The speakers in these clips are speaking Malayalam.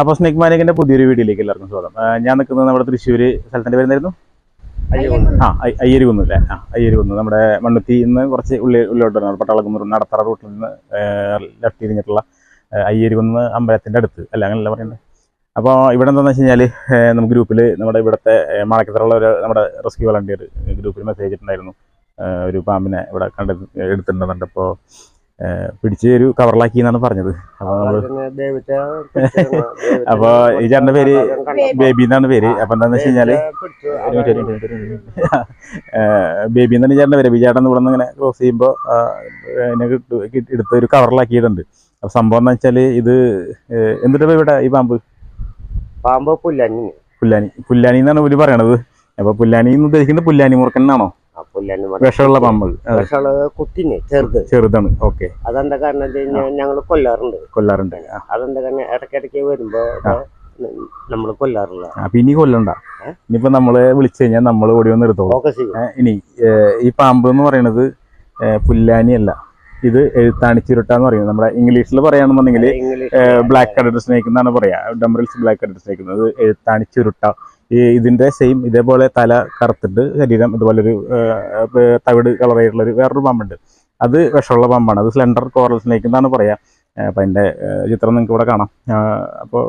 അപ്പോൾ സ്നേക് മാനിക്കിന്റെ പുതിയൊരു വീഡിയോയിലേക്ക് എല്ലാവർക്കും സ്വാഗതം. ഞാൻ നിൽക്കുന്നത് നമ്മുടെ തൃശ്ശൂർ സ്ഥലത്തിന്റെ പേരുന്നായിരുന്നു അയ്യരികുന്ന് അല്ലേ? അയ്യരികുന്ന് നമ്മുടെ മണ്ണുത്തി നിന്ന് കുറച്ച് ഉള്ളിലോട്ട് വരുന്നത് പട്ടാളക്കുന്ന് നടത്തറ റൂട്ടിൽ നിന്ന് ലെഫ്റ്റ് തിരിഞ്ഞിട്ടുള്ള അയ്യരികുന്ന് അമ്പലത്തിന്റെ അടുത്ത് അല്ല അങ്ങനെയല്ല പറയുന്നത്. അപ്പോൾ ഇവിടെ എന്താണെന്ന് വെച്ച് കഴിഞ്ഞാൽ നമുക്ക് ഗ്രൂപ്പിൽ നമ്മുടെ ഇവിടുത്തെ മണക്കത്തറുള്ള ഒരു നമ്മുടെ റെസ്ക്യൂ വളണ്ടിയർ ഗ്രൂപ്പിൽ മെസ്സേജ് ഇട്ടിട്ടുണ്ടായിരുന്നു. ഒരു പാമ്പിനെ ഇവിടെ എടുത്തിട്ടുണ്ടെന്നുണ്ട്. അപ്പോൾ പിടിച്ച് ഒരു കവറിലാക്കി എന്നാണ് പറഞ്ഞത്. അപ്പൊ ഈ ചേട്ടന്റെ പേര് ബേബി എന്നാണ് പേര്. അപ്പൊ എന്താന്ന് വെച്ച് കഴിഞ്ഞാല് ബേബി എന്നാണ് ചേട്ടന്റെ പേര്. ചേട്ടൻ ഇവിടെ നിന്ന് ഇങ്ങനെ ക്രോസ് ചെയ്യുമ്പോ എടുത്ത് ഒരു കവറിലാക്കിയിട്ടുണ്ട്. അപ്പൊ സംഭവം എന്ന് വെച്ചാല് ഇത് എന്നിട്ട് ഇവിടെ ഈ പാമ്പ് പുല്ലാനി എന്നാണ് ഇവര് പറയണത്. അപ്പൊ പുല്ലാനി എന്ന് ഉദ്ദേശിക്കുന്നത് പുല്ലാനി മൂർക്കൻ എന്നാണോ? വിഷമുള്ള പാമ്പ് കുട്ടിനെ ചെറുതാണ്. ഓക്കെ. അതെന്താ കാരണം ഞങ്ങൾ കൊല്ലാറുണ്ട്. അതെന്താ കാരണം ഇടയ്ക്കിടയ്ക്ക് വരുമ്പോ നമ്മള് കൊല്ലാറില്ല. അപ്പൊ ഇനി കൊല്ലണ്ട. ഇനിയിപ്പോ നമ്മള് വിളിച്ചു കഴിഞ്ഞാൽ നമ്മൾ ഓടി വന്ന് എടുത്തോളൂ. ഇനി ഈ പാമ്പ് എന്ന് പറയുന്നത് പുല്ലാനി അല്ല, ഇത് എഴുത്താണി ചുരുട്ട എന്ന് പറയുന്നത്. നമ്മുടെ ഇംഗ്ലീഷിൽ പറയുകയാണെന്നുണ്ടെങ്കിൽ ബ്ലാക്ക് കഡഡ് സ്നേക്ക് എന്നാണ് പറയാ. ഡംറിൽസ് ബ്ലാക്ക് കഡഡ് സ്നേക്ക്. അത് എഴുത്താണി ചുരുട്ട. ഇതിന്റെ സെയിം ഇതേപോലെ തല കറുത്തിട്ട് ശരീരം ഇതുപോലെ ഒരു തവിട് കളറായിട്ടുള്ളൊരു വേറൊരു പാമ്പുണ്ട്. അത് വിഷമുള്ള പാമ്പാണ്. അത് സ്ലെൻഡർ കോറൽ സ്നേക്ക് എന്നാണ് പറയാ. അപ്പം അതിൻ്റെ ചിത്രം നിങ്ങൾക്ക് ഇവിടെ കാണാം. അപ്പോൾ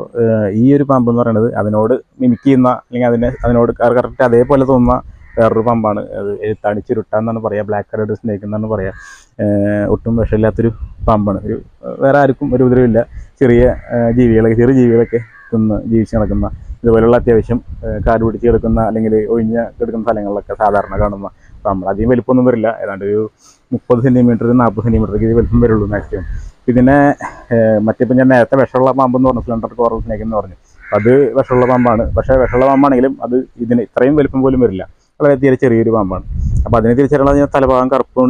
ഈ ഒരു പാമ്പ് എന്ന് പറയുന്നത് അതിനോട് മിമിക് ചെയ്യുന്ന അല്ലെങ്കിൽ അതിനോട് കറക്റ്റ് അതേപോലെ തോന്നുന്ന വേറൊരു പാമ്പാണ്. അത് എഴുത്താണി ചുരുട്ട എന്നാണ് പറയുക. ബ്ലാക്ക് കഡഡ് സ്നേക്ക് എന്നാണ് പറയുക. ഒട്ടും വിഷമില്ലാത്തൊരു പാമ്പാണ്. വേറെ ആർക്കും ഒരു ഉപദ്രവമില്ല. ചെറിയ ജീവികളൊക്കെ തിന്ന് ജീവിച്ച് നടക്കുന്ന ഇതുപോലുള്ള അത്യാവശ്യം കാട് പിടിച്ച് കിടക്കുന്ന അല്ലെങ്കിൽ ഒഴിഞ്ഞ കിടക്കുന്ന സ്ഥലങ്ങളിലൊക്കെ സാധാരണ കാണുന്ന പാമ്പ്. അധികം വലിപ്പമൊന്നും വരില്ല. ഏതാണ്ട് ഒരു 30 സെൻറ്റിമീറ്റർ 40 സെൻറ്റിമീറ്റർ ഇത് വലിപ്പം വരുള്ളൂ മാക്സിമം. ഇതിനെ മറ്റിപ്പം ഞാൻ നേരത്തെ വിഷമുള്ള പാമ്പെന്ന് പറഞ്ഞു, സ്ലെൻഡർ കോറൽ സ്നേക്ക് എന്ന് പറഞ്ഞു. അത് വിഷമുള്ള പാമ്പാണ്. പക്ഷേ വിഷമുള്ള പാമ്പാണെങ്കിലും അത് ഇതിന് ഇത്രയും വലിപ്പം പോലും വരില്ല. വളരെ തീരെ ചെറിയൊരു പാമ്പാണ്. അപ്പോൾ അതിനെ തിരിച്ചറിയാൻ തലഭാഗം കറുപ്പ്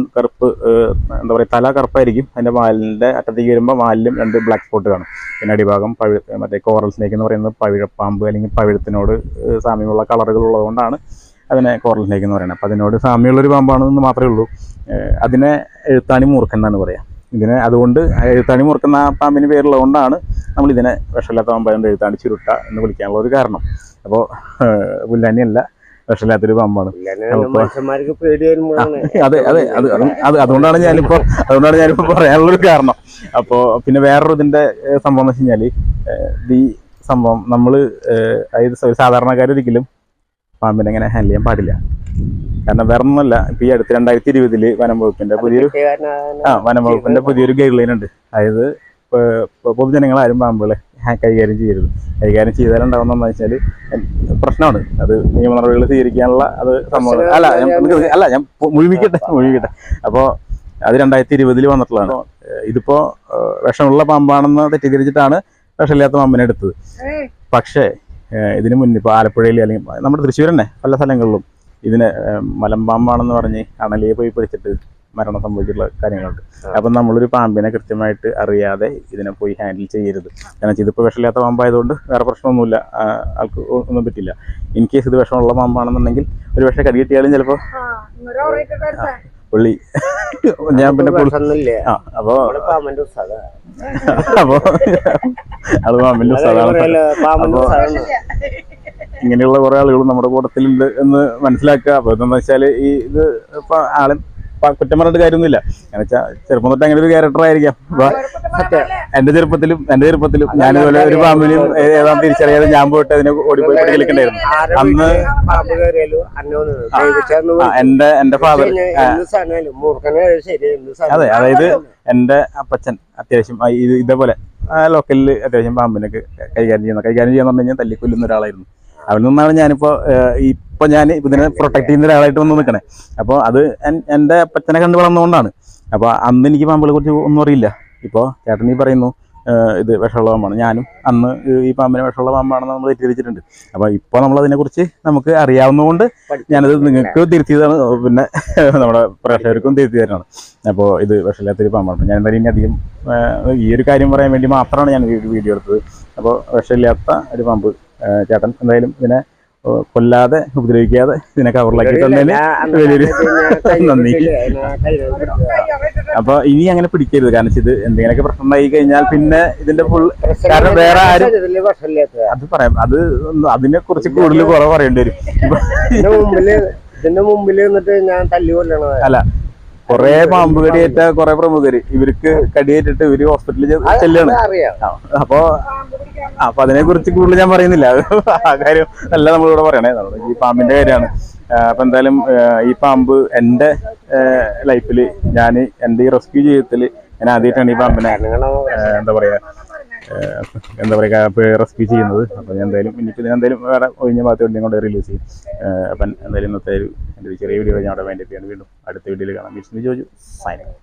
എന്താ പറയുക, തല കറുപ്പായിരിക്കും. അതിൻ്റെ വാലിൻ്റെ അറ്റത്തേക്ക് വരുമ്പോൾ വാലിലും 2 ബ്ലാക്ക് സ്പോട്ട് കാണും. പിന്നെ അടിഭാഗം മറ്റേ കോറൽ സ്നേക്ക് എന്ന് പറയുന്നത് പവിഴപ്പാമ്പ് അല്ലെങ്കിൽ പവിഴത്തിനോട് സാമ്യമുള്ള കളറുകൾ ഉള്ളതുകൊണ്ടാണ് അതിനെ കോറൽ സ്നേക്ക് എന്ന് പറയുന്നത്. അപ്പോൾ അതിനോട് സാമ്യമുള്ളൊരു പാമ്പാണെന്ന് മാത്രമേ ഉള്ളൂ. അതിനെ എഴുത്താണി മൂർക്കൻ എന്നാണ് പറയുക. ഇതിനെ അതുകൊണ്ട് എഴുത്താണി മൂർക്കൻ ആ പാമ്പിന് പേരുള്ളതുകൊണ്ടാണ് നമ്മൾ ഇതിനെ വിഷമില്ലാത്ത പാമ്പായതുകൊണ്ട് എഴുത്താണി ചുരുട്ട എന്ന് വിളിക്കാനുള്ള ഒരു കാരണം. അപ്പോൾ പുല്ലാനിയല്ല, വിഷമില്ലാത്തൊരു പാമ്പാണ്. അതുകൊണ്ടാണ് ഞാനിപ്പോ പറയാനുള്ളൊരു കാരണം. അപ്പോൾ പിന്നെ വേറൊരു ഇതിന്റെ സംഭവം എന്ന് വെച്ച് കഴിഞ്ഞാല് ഈ സംഭവം നമ്മള് അതായത് സാധാരണക്കാരൊരിക്കലും പാമ്പിനെ എങ്ങനെ ഹാൻഡിൽ ചെയ്യാൻ പാടില്ല. കാരണം വേറെ ഒന്നുമല്ല, ഇപ്പൊ ഈ അടുത്ത് 2020 വനംവകുപ്പിന്റെ പുതിയൊരു ഗൈഡ് ലൈൻ ഉണ്ട്. അതായത് പൊതുജനങ്ങളാരും പാമ്പുകളെ കൈകാര്യം ചെയ്യരുത്. കൈകാര്യം ചെയ്താലുണ്ടാവുന്നതെന്ന് വെച്ചാൽ പ്രശ്നമാണ്. അത് നിയമ നടപടികൾ സ്വീകരിക്കാനുള്ള അത് സംഭവം ഞാൻ മുഴുവിക്കട്ടെ. അപ്പോൾ അത് 2020 വന്നിട്ടുള്ളതാണ്. ഇതിപ്പോ വിഷമുള്ള പാമ്പാണെന്ന് തെറ്റിദ്ധരിച്ചിട്ടാണ് വിഷമില്ലാത്ത പാമ്പിനെ എടുത്തത്. പക്ഷേ ഇതിനു മുന്നേ ഇപ്പോൾ ആലപ്പുഴയിൽ അല്ലെങ്കിൽ നമ്മുടെ തൃശ്ശൂർ തന്നെ പല സ്ഥലങ്ങളിലും ഇതിനെ മലമ്പാമ്പാണെന്ന് പറഞ്ഞ് അണലിയെ പോയി പിടിച്ചിട്ട് മരണം സംഭവിച്ചിട്ടുള്ള കാര്യങ്ങളുണ്ട്. അപ്പം നമ്മളൊരു പാമ്പിനെ കൃത്യമായിട്ട് അറിയാതെ ഇതിനെ പോയി ഹാൻഡിൽ ചെയ്യരുത്. കാരണം വെച്ചാൽ ഇതിപ്പോൾ വിഷമില്ലാത്ത പാമ്പായതുകൊണ്ട് വേറെ പ്രശ്നമൊന്നുമില്ല, ആൾക്ക് ഒന്നും പറ്റില്ല. ഇൻ കേസ് ഇത് വിഷമുള്ള പാമ്പാണെന്നുണ്ടെങ്കിൽ ഒരു പക്ഷേ കടി കിട്ടിയാലും ചിലപ്പോൾ പുള്ളി ഞാൻ പിന്നെ അത് പാമ്പിന്റെ ഉസ്താദാണ്. ഇങ്ങനെയുള്ള കുറെ ആളുകൾ നമ്മുടെ കൂട്ടത്തിലുണ്ട് എന്ന് മനസ്സിലാക്കുക. അപ്പൊ എന്താണെന്ന് വെച്ചാൽ ഇത് ഇപ്പൊ ആളെ കുറ്റം പറഞ്ഞിട്ട് കാര്യമൊന്നുമില്ല. എന്ന് വെച്ചാൽ ചെറുപ്പം തൊട്ട് അങ്ങനെ ഒരു ക്യാരക്ടർ ആയിരിക്കാം. എന്റെ ചെറുപ്പത്തിലും ഞാനിതുപോലെ ഒരു പാമ്പിനും ഏതാണ്ട് തിരിച്ചറിയാതെ ഞാൻ പോയിട്ട് അതിനെ ഓടിപ്പോയി കളിക്കണ്ടായിരുന്നു. അന്ന് എന്റെ ഫാദർ അതെ, അതായത് എന്റെ അപ്പച്ചൻ അത്യാവശ്യം ഇതേപോലെ ലോക്കലിൽ അത്യാവശ്യം പാമ്പിനൊക്കെ കൈകാര്യം ചെയ്യാന്ന് പറഞ്ഞു കഴിഞ്ഞാൽ തല്ലിക്കൊല്ലുന്ന ഒരാളായിരുന്നു. അവിടെ നിന്നാണ് ഞാനിപ്പോ ഞാൻ ഇതിനെ പ്രൊട്ടക്ട് ചെയ്യുന്ന ഒരാളായിട്ട് വന്ന് നിൽക്കണേ. അപ്പോൾ അത് എൻ്റെ അപ്പച്ചനെ കണ്ടു വളർന്നുകൊണ്ടാണ്. അപ്പോൾ അന്ന് എനിക്ക് പാമ്പുകളെ കുറിച്ച് ഒന്നും അറിയില്ല. ഇപ്പോൾ ചേട്ടൻ ഈ പറയുന്നു ഇത് വിഷമുള്ള പാമ്പാണ്. ഞാനും അന്ന് ഈ പാമ്പിനെ വിഷമുള്ള പാമ്പാണെന്ന് നമ്മൾ തെറ്റിദ്ധരിച്ചിട്ടുണ്ട്. അപ്പോൾ ഇപ്പോൾ നമ്മളതിനെക്കുറിച്ച് നമുക്ക് അറിയാവുന്നതുകൊണ്ട് ഞാനത് നിങ്ങൾക്ക് തിരുത്തിയതാണ്, പിന്നെ നമ്മുടെ പ്രേക്ഷകർക്കും തിരുത്തി തരാണ്. അപ്പോൾ ഇത് വിഷമില്ലാത്തൊരു പാമ്പാണ്. ഞാൻ എന്തായാലും ഇനി അധികം ഈ ഒരു കാര്യം പറയാൻ വേണ്ടി മാത്രമാണ് ഞാൻ വീഡിയോ എടുത്തത്. അപ്പോൾ വിഷമില്ലാത്ത ഒരു പാമ്പ് ചേട്ടൻ എന്തായാലും ഇതിനെ കൊല്ലാതെ ഉപദ്രവിക്കാതെ ഇതിനെ കവറിലാക്കി തന്നതിന് വലിയൊരു നന്ദി. അപ്പൊ ഇനി അങ്ങനെ പിടിക്കരുത്. കാരണം ഇത് എന്തെങ്കിലുമൊക്കെ പ്രശ്നം ഉണ്ടായി കഴിഞ്ഞാൽ പിന്നെ ഇതിന്റെ ഫുൾ, കാരണം വേറെ ആരും അത് പറയാം, അത് അതിനെ കുറിച്ച് കൂടുതൽ കുറവ് പറയേണ്ടി വരും. ഇതിന്റെ മുമ്പിൽ നിന്നിട്ട് ഞാൻ തല്ലുകൊല്ലണ അല്ല, കുറെ പാമ്പ് കടിയേറ്റ കുറെ പ്രമുഖര് ഇവർക്ക് കടിയേറ്റിട്ട് ഇവര് ഹോസ്പിറ്റലിൽ ചെല്ലാണ്. അപ്പൊ അതിനെ കുറിച്ച് കൂടുതൽ ഞാൻ പറയുന്നില്ല. ആ കാര്യം അല്ല നമ്മളിവിടെ പറയണേ, ഈ പാമ്പിന്റെ കാര്യമാണ്. അപ്പൊ എന്തായാലും ഈ പാമ്പ് എന്റെ ലൈഫിൽ എന്റെ ഈ റെസ്ക്യൂ ജീവിതത്തിൽ ഞാൻ ആദ്യമായിട്ടാണ് ഈ പാമ്പിനെ എന്താ പറയാ റെസ്ക്യൂ ചെയ്യുന്നത്. അപ്പൊ ഞാൻ എന്തായാലും ഇനിയിപ്പോൾ എന്തായാലും വേറെ ഒഴിഞ്ഞ ഭാഗത്ത് വേണ്ടി കൊണ്ട് റിലീസ് ചെയ്യും. അപ്പം എന്തായാലും ഇന്നത്തെ എൻ്റെ ഒരു ചെറിയ വീഡിയോ ഞാൻ അവിടെ വേണ്ടി വീണ്ടും അടുത്ത വീഡിയോയിൽ കാണാം. വിഷ്ണു ജോജു സൈനിങ്.